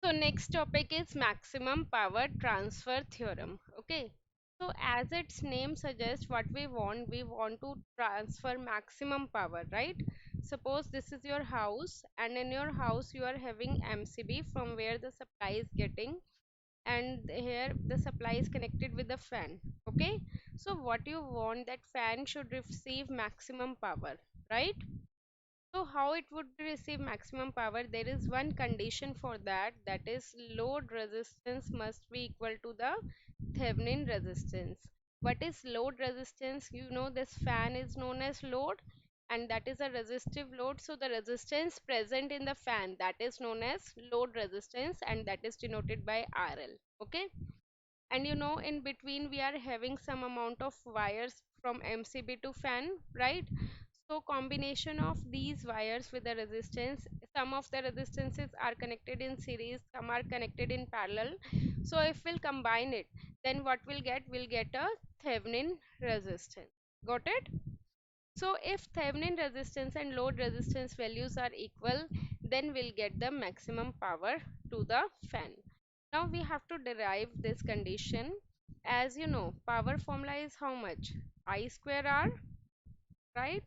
So next topic is maximum power transfer theorem. Okay. So as its name suggests, what we want to transfer maximum power, right? Suppose this is your house, and in your house you are having MCB from where the supply is getting, and here the supply is connected with the fan. Okay. So what you want, that fan should receive maximum power, right? So how it would receive maximum power? There is one condition for that, that is load resistance must be equal to the Thevenin resistance. What is load resistance? You know, this fan is known as load, and that is a resistive load. So the resistance present in the fan, that is known as load resistance, and that is denoted by RL. Okay. And you know, in between we are having some amount of wires from MCB to fan, right? So combination of these wires with the resistance, some of the resistances are connected in series, some are connected in parallel. So if we'll combine it, then what we'll get a Thevenin resistance. Got it? So if Thevenin resistance and load resistance values are equal, then we'll get the maximum power to the fan. Now we have to derive this condition. As you know, power formula is how much? I square R, right?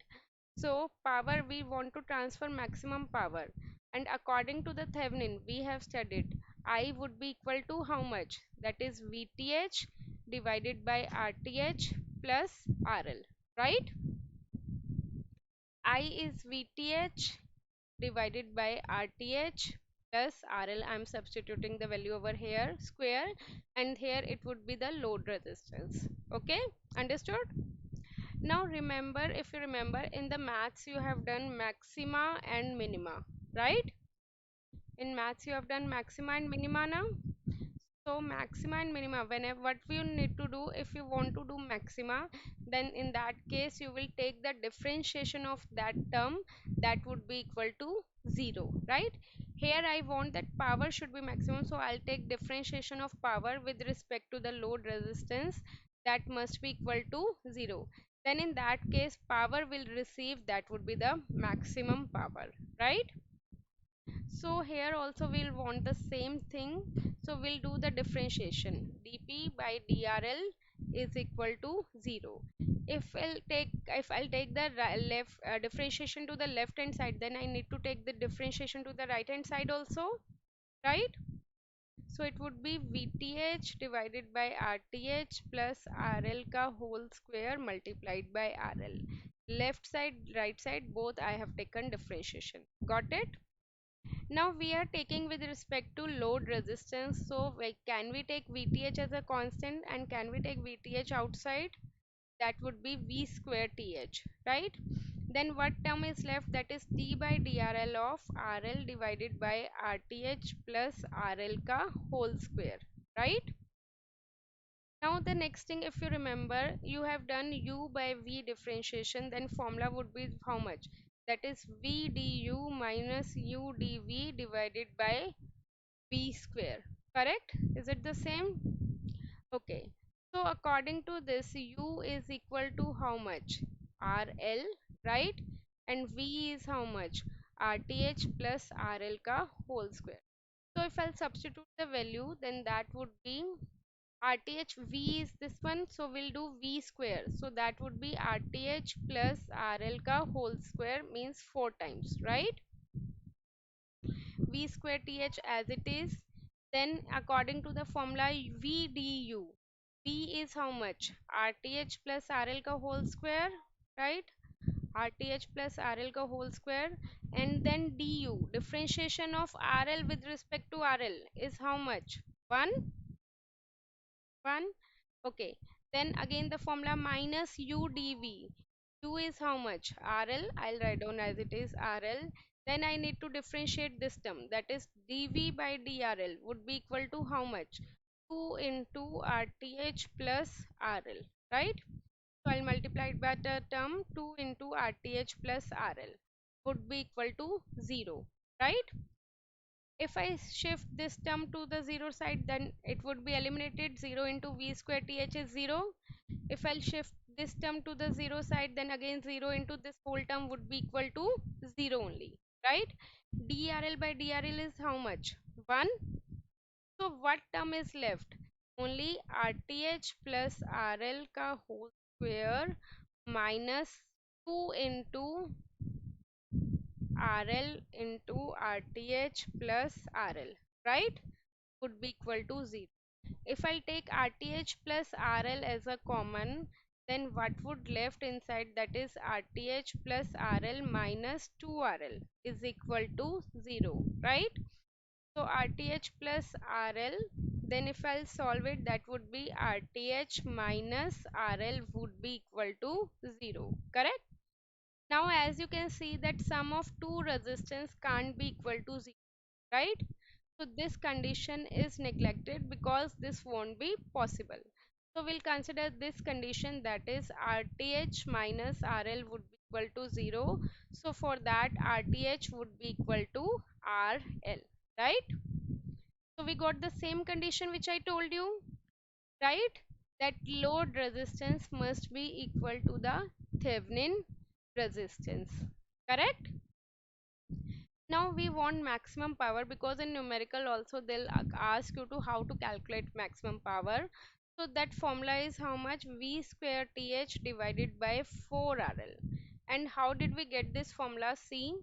So power, we want to transfer maximum power, and according to the Thevenin we have studied, I would be equal to how much? That is VTH divided by RTH plus RL, right? I is VTH divided by RTH plus RL. I am substituting the value over here square, and here it would be the load resistance. Okay, understood? Now remember, if you remember, in the maths you have done maxima and minima, right? In maths you have done maxima and minima now. So maxima and minima, whenever, what we need to do, if you want to do maxima, then in that case you will take the differentiation of that term, that would be equal to 0, right? Here I want that power should be maximum, so I'll take differentiation of power with respect to the load resistance, that must be equal to 0. Then in that case power will receive, that would be the maximum power, right? So here also we'll want the same thing. So we'll do the differentiation. dp by drl is equal to 0. If I'll take the left differentiation to the left hand side, then I need to take the differentiation to the right hand side also, right? So it would be VTH divided by RTH plus RL ka whole square multiplied by RL. Left side, right side, both I have taken differentiation. Got it? Now we are taking with respect to load resistance. So like, can we take VTH as a constant, and can we take VTH outside? That would be V square TH, right? Then what term is left? That is T by DRL of RL divided by RTH plus RL ka whole square, right? Now the next thing, if you remember, you have done U by V differentiation, then formula would be how much? That is V du minus U dV divided by V square. Correct? Is it the same? Okay. So according to this, U is equal to how much? RL, right? And V is how much? RTH plus RL ka whole square. So if I'll substitute the value, then that would be RTH. V is this one, so we'll do V square. So that would be RTH plus RL ka whole square, means 4 times, right? V square TH as it is. Then according to the formula V du, V is how much? RTH plus RL ka whole square, right? RTH plus RL ka whole square. And then du, differentiation of RL with respect to RL is how much? 1, 1. Okay. Then again the formula minus U dV. U is how much? RL. I'll write down as it is RL. Then I need to differentiate this term. That is dV by DRL would be equal to how much? 2 into RTH plus RL. Right? So I'll multiply it by the term 2 into RTH plus RL would be equal to 0. Right? If I shift this term to the 0 side, then it would be eliminated. 0 into V square TH is 0. If I'll shift this term to the 0 side, then again 0 into this whole term would be equal to 0 only, right? DRL by DRL is how much? 1. So what term is left? Only RTH plus RL का whole square minus 2 into RL into RTH plus RL, right? Would be equal to 0. If I take RTH plus RL as a common, then what would left inside, that is RTH plus RL minus 2RL is equal to 0, right? So RTH plus RL, then if I'll solve it, that would be RTH minus RL would be equal to 0, correct? Now as you can see that sum of two resistance can't be equal to 0, right? So this condition is neglected because this won't be possible. So we'll consider this condition, that is RTH minus RL would be equal to 0. So for that RTH would be equal to RL, right? So we got the same condition which I told you, right? That load resistance must be equal to the Thevenin resistance, correct? Now we want maximum power, because in numerical also they'll ask you to how to calculate maximum power. So that formula is how much? V square TH divided by 4RL. And how did we get this formula? See,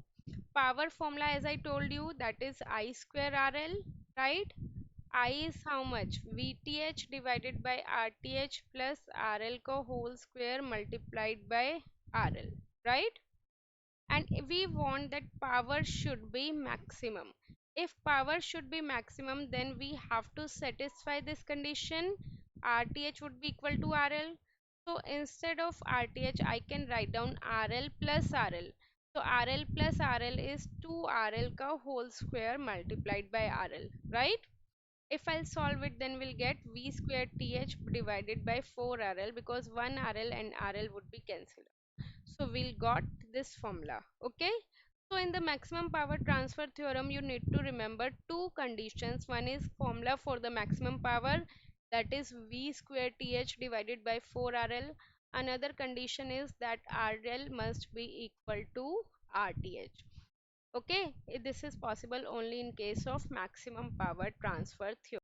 power formula as I told you, that is I square RL, right? I is how much? VTH divided by RTH plus RL ka whole square multiplied by RL, right? And we want that power should be maximum. If power should be maximum, then we have to satisfy this condition. RTH would be equal to RL. So instead of RTH, I can write down RL plus RL. So RL plus RL is 2RL ka whole square multiplied by RL, right? If I'll solve it, then we'll get V square TH divided by 4RL, because 1 RL and RL would be cancelled. So we'll got this formula. Okay, so in the maximum power transfer theorem you need to remember two conditions. One is formula for the maximum power, that is V square TH divided by 4RL. Another condition is that RL must be equal to RTH. Okay, this is possible only in case of maximum power transfer theorem.